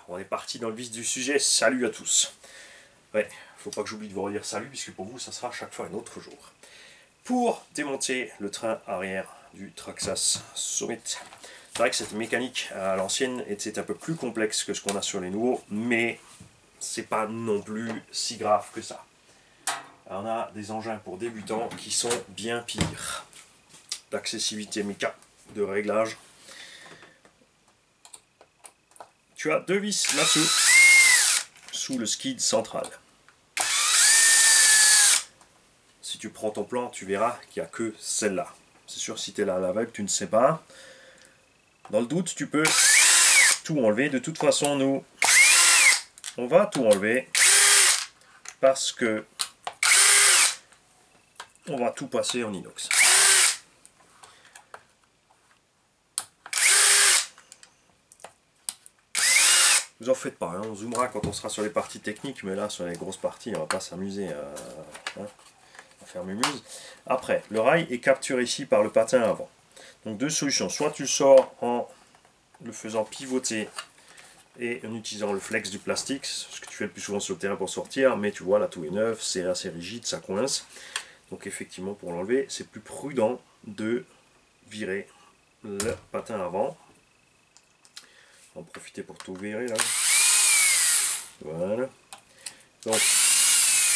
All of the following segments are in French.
on est parti dans le vif du sujet. Salut à tous. Ouais, faut pas que j'oublie de vous redire salut, puisque pour vous, ça sera à chaque fois un autre jour. Pour démonter le train arrière du Traxxas Summit. C'est vrai que cette mécanique à l'ancienne était un peu plus complexe que ce qu'on a sur les nouveaux, mais c'est pas non plus si grave que ça. Alors on a des engins pour débutants qui sont bien pires. D'accessibilité méca, de réglage. Tu as deux vis là-dessous, sous le skid central. Si tu prends ton plan, tu verras qu'il n'y a que celle-là. C'est sûr, si tu es là à l'aveugle, tu ne sais pas. Dans le doute, tu peux tout enlever. De toute façon, nous, on va tout enlever parce que on va tout passer en inox. Vous en faites pas, hein, on zoomera quand on sera sur les parties techniques, mais là sur les grosses parties on va pas s'amuser à faire mumuse. Après, le rail est capturé ici par le patin avant. Donc deux solutions, soit tu le sors en le faisant pivoter et en utilisant le flex du plastique, ce que tu fais le plus souvent sur le terrain pour sortir, mais tu vois là tout est neuf, c'est assez rigide, ça coince. Donc effectivement pour l'enlever, c'est plus prudent de virer le patin avant. On va en profiter pour tout virer là. Voilà. Donc,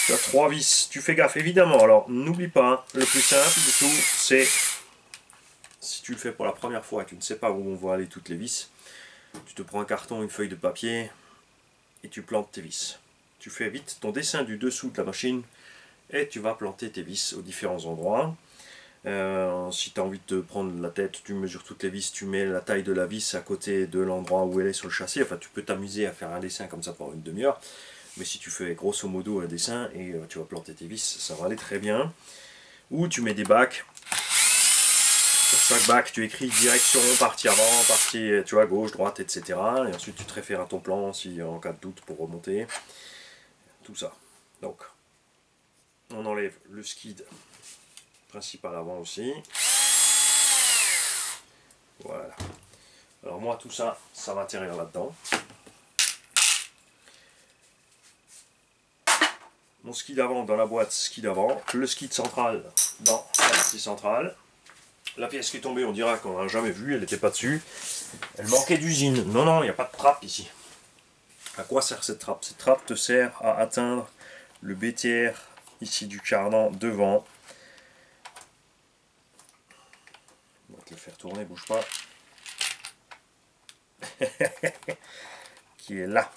tu as trois vis. Tu fais gaffe, évidemment. Alors, n'oublie pas, hein, le plus simple du tout, c'est si tu le fais pour la première fois et tu ne sais pas où on va aller toutes les vis, tu te prends un carton, une feuille de papier et tu plantes tes vis. Tu fais vite ton dessin du dessous de la machine et tu vas planter tes vis aux différents endroits. Si tu as envie de prendre la tête, tu mesures toutes les vis, tu mets la taille de la vis à côté de l'endroit où elle est sur le châssis. Enfin, tu peux t'amuser à faire un dessin comme ça pendant une demi-heure. Mais si tu fais grosso modo un dessin et tu vas planter tes vis, ça va aller très bien. Ou tu mets des bacs. Sur chaque bac, tu écris direction, partie avant, partie tu vois, gauche, droite, etc. Et ensuite, tu te réfères à ton plan si en cas de doute pour remonter. Tout ça. Donc, on enlève le skid principal avant aussi. Voilà. Alors moi tout ça, ça va atterrir là-dedans. Mon skid avant dans la boîte, skid avant. Le skid central dans la partie centrale. La pièce qui est tombée, on dira qu'on n'a jamais vu, elle n'était pas dessus. Elle manquait d'usine. Non, non, il n'y a pas de trappe ici. À quoi sert cette trappe? Cette trappe te sert à atteindre le BTR ici du cardan devant. On va te le faire tourner, bouge pas. Qui est là.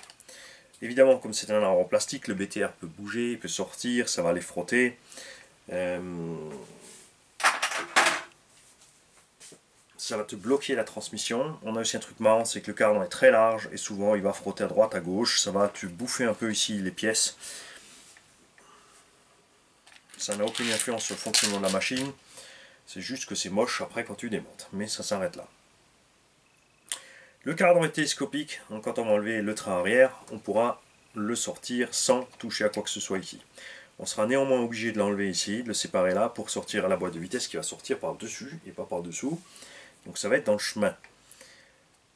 Évidemment, comme c'est un arbre en plastique, le BTR peut bouger, il peut sortir, ça va les frotter. Ça va te bloquer la transmission. On a aussi un truc marrant, c'est que le cardan est très large et souvent il va frotter à droite, à gauche. Ça va te bouffer un peu ici les pièces. Ça n'a aucune influence sur le fonctionnement de la machine. C'est juste que c'est moche après quand tu démontes. Mais ça s'arrête là. Le cardan est télescopique, donc quand on va enlever le train arrière, on pourra le sortir sans toucher à quoi que ce soit ici. On sera néanmoins obligé de l'enlever ici, de le séparer là pour sortir à la boîte de vitesse qui va sortir par dessus et pas par dessous. Donc ça va être dans le chemin.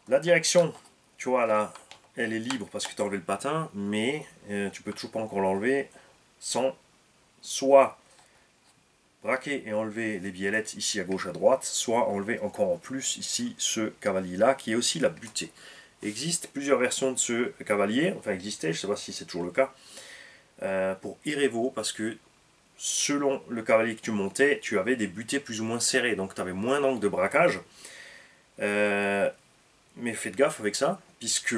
La direction, tu vois là, elle est libre parce que tu as enlevé le patin, mais tu peux toujours pas encore l'enlever sans soit braquer et enlever les biellettes ici à gauche à droite, soit enlever encore en plus ici ce cavalier là qui est aussi la butée. Il existe plusieurs versions de ce cavalier, enfin existait, je ne sais pas si c'est toujours le cas, pour Irevo, parce que selon le cavalier que tu montais, tu avais des butées plus ou moins serrées, donc tu avais moins d'angle de braquage. Mais faites gaffe avec ça, puisque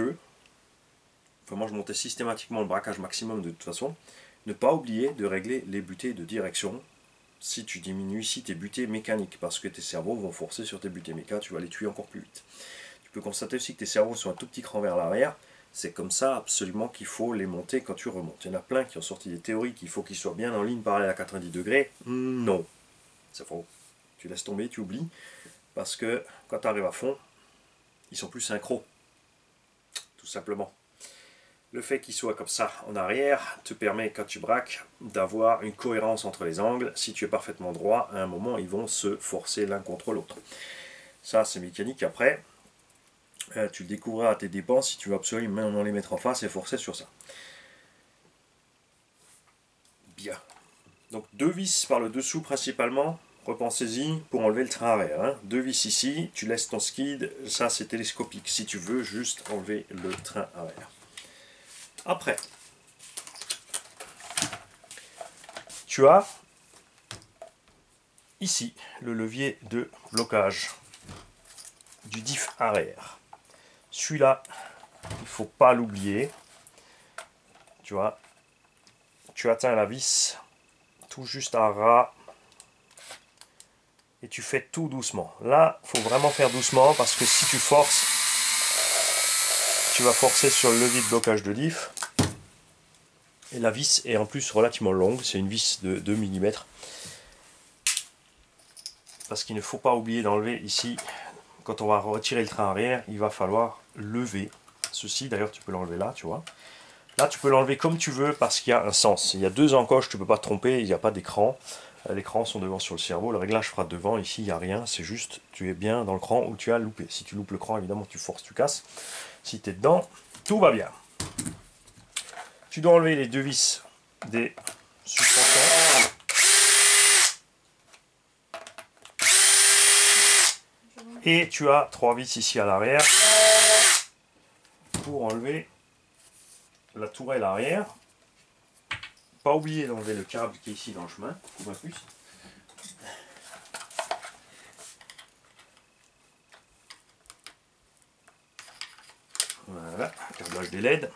enfin, moi je montais systématiquement le braquage maximum de toute façon. Ne pas oublier de régler les butées de direction si tu diminues ici tes butées mécaniques, parce que tes cerveaux vont forcer sur tes butées méca, tu vas les tuer encore plus vite. Tu peux constater aussi que tes cerveaux sont un tout petit cran vers l'arrière. C'est comme ça absolument qu'il faut les monter quand tu remontes. Il y en a plein qui ont sorti des théories qu'il faut qu'ils soient bien en ligne parallèle à 90 degrés. Non, c'est faux. Tu laisses tomber, tu oublies, parce que quand tu arrives à fond, ils sont plus synchro, tout simplement. Le fait qu'ils soient comme ça en arrière te permet, quand tu braques, d'avoir une cohérence entre les angles. Si tu es parfaitement droit, à un moment, ils vont se forcer l'un contre l'autre. Ça, c'est mécanique. Après, Tu le découvriras à tes dépens si tu veux absolument les mettre en face et forcer sur ça. Bien. Donc 2 vis par le dessous principalement. Repensez-y pour enlever le train arrière. Hein. 2 vis ici, tu laisses ton skid, ça c'est télescopique si tu veux juste enlever le train arrière. Après, tu as ici le levier de blocage du diff arrière. Celui-là, il ne faut pas l'oublier. Tu vois, tu atteins la vis tout juste à ras et tu fais tout doucement. Là, il faut vraiment faire doucement parce que si tu forces, tu vas forcer sur le levier de blocage de diff. Et la vis est en plus relativement longue, c'est une vis de 2 mm. Parce qu'il ne faut pas oublier d'enlever ici, quand on va retirer le train arrière, il va falloir lever ceci. D'ailleurs, tu peux l'enlever là, tu vois. Là, tu peux l'enlever comme tu veux parce qu'il y a un sens. Il y a 2 encoches, tu ne peux pas te tromper, il n'y a pas d'écran. Les crans sont devant sur le cerveau, le réglage fera devant. Ici, il n'y a rien, c'est juste, tu es bien dans le cran où tu as loupé. Si tu loupes le cran, évidemment, tu forces, tu casses. Si tu es dedans, tout va bien. Tu dois enlever les 2 vis des suspensions. Et tu as 3 vis ici à l'arrière pour enlever la tourelle arrière. Pas oublier d'enlever le câble qui est ici dans le chemin. Plus. Voilà, câblage des LED.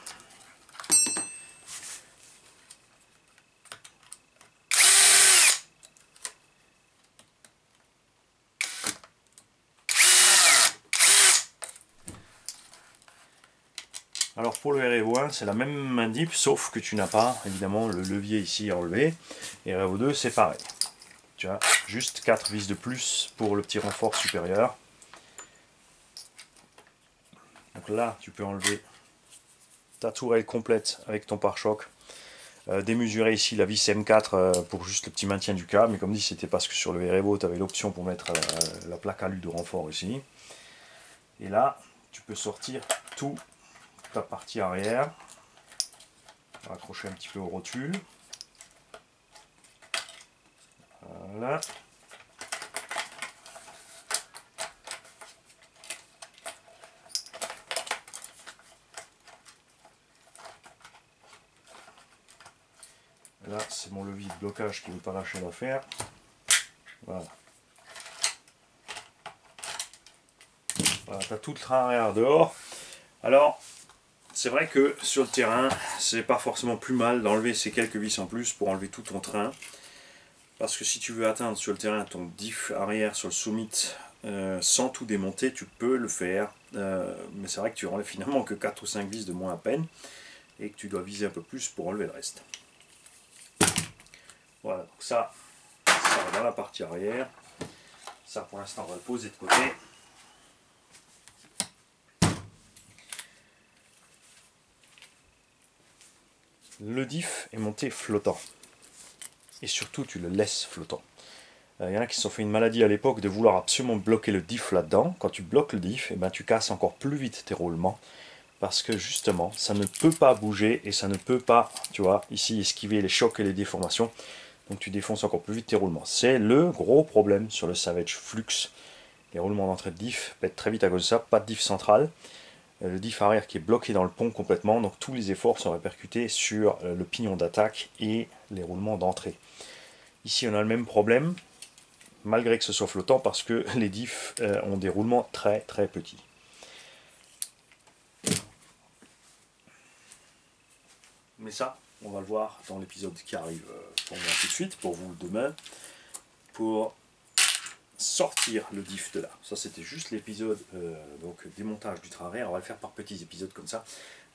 Alors pour le REO1, c'est la même manip, sauf que tu n'as pas évidemment le levier ici à enlever. Et REO2, c'est pareil. Tu as juste 4 vis de plus pour le petit renfort supérieur. Donc là, tu peux enlever ta tourelle complète avec ton pare-choc. Démesurer ici la vis M4 pour juste le petit maintien du câble. Mais comme dit, c'était parce que sur le REO, tu avais l'option pour mettre la plaque alu de renfort ici. Et là, tu peux sortir tout ta partie arrière, accrocher un petit peu au rotule. Voilà. Là, c'est mon levier de blocage qui ne veut pas lâcher l'affaire. Voilà. Voilà, tu as tout le train arrière dehors. Alors, c'est vrai que sur le terrain, c'est pas forcément plus mal d'enlever ces quelques vis en plus pour enlever tout ton train. Parce que si tu veux atteindre sur le terrain ton diff arrière sur le summit sans tout démonter, tu peux le faire. Mais c'est vrai que tu enlèves finalement que 4 ou 5 vis de moins à peine. Et que tu dois viser un peu plus pour enlever le reste. Voilà, donc ça va dans la partie arrière. Ça pour l'instant on va le poser de côté. Le diff est monté flottant. Et surtout tu le laisses flottant. Il y en a qui se sont fait une maladie à l'époque de vouloir absolument bloquer le diff là-dedans. Quand tu bloques le diff, eh ben, tu casses encore plus vite tes roulements. Parce que justement, ça ne peut pas bouger et ça ne peut pas, tu vois, ici esquiver les chocs et les déformations. Donc tu défonces encore plus vite tes roulements. C'est le gros problème sur le Savage Flux. Les roulements d'entrée de diff pètent très vite à cause de ça. Pas de diff central. Le diff arrière qui est bloqué dans le pont complètement. Donc tous les efforts sont répercutés sur le pignon d'attaque et les roulements d'entrée. Ici on a le même problème, malgré que ce soit flottant, parce que les diffs ont des roulements très très petits. Mais ça, on va le voir dans l'épisode qui arrive pour moi tout de suite, pour vous demain, pour sortir le diff de là. Ça c'était juste l'épisode donc démontage du train arrière. On va le faire par petits épisodes comme ça,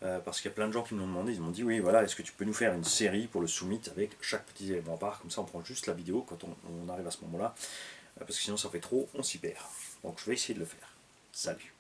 parce qu'il y a plein de gens qui m'ont demandé, ils m'ont dit oui voilà, est-ce que tu peux nous faire une série pour le summit avec chaque petit élément à part, comme ça on prend juste la vidéo quand on arrive à ce moment là, parce que sinon ça fait trop, on s'y perd. Donc je vais essayer de le faire. Salut.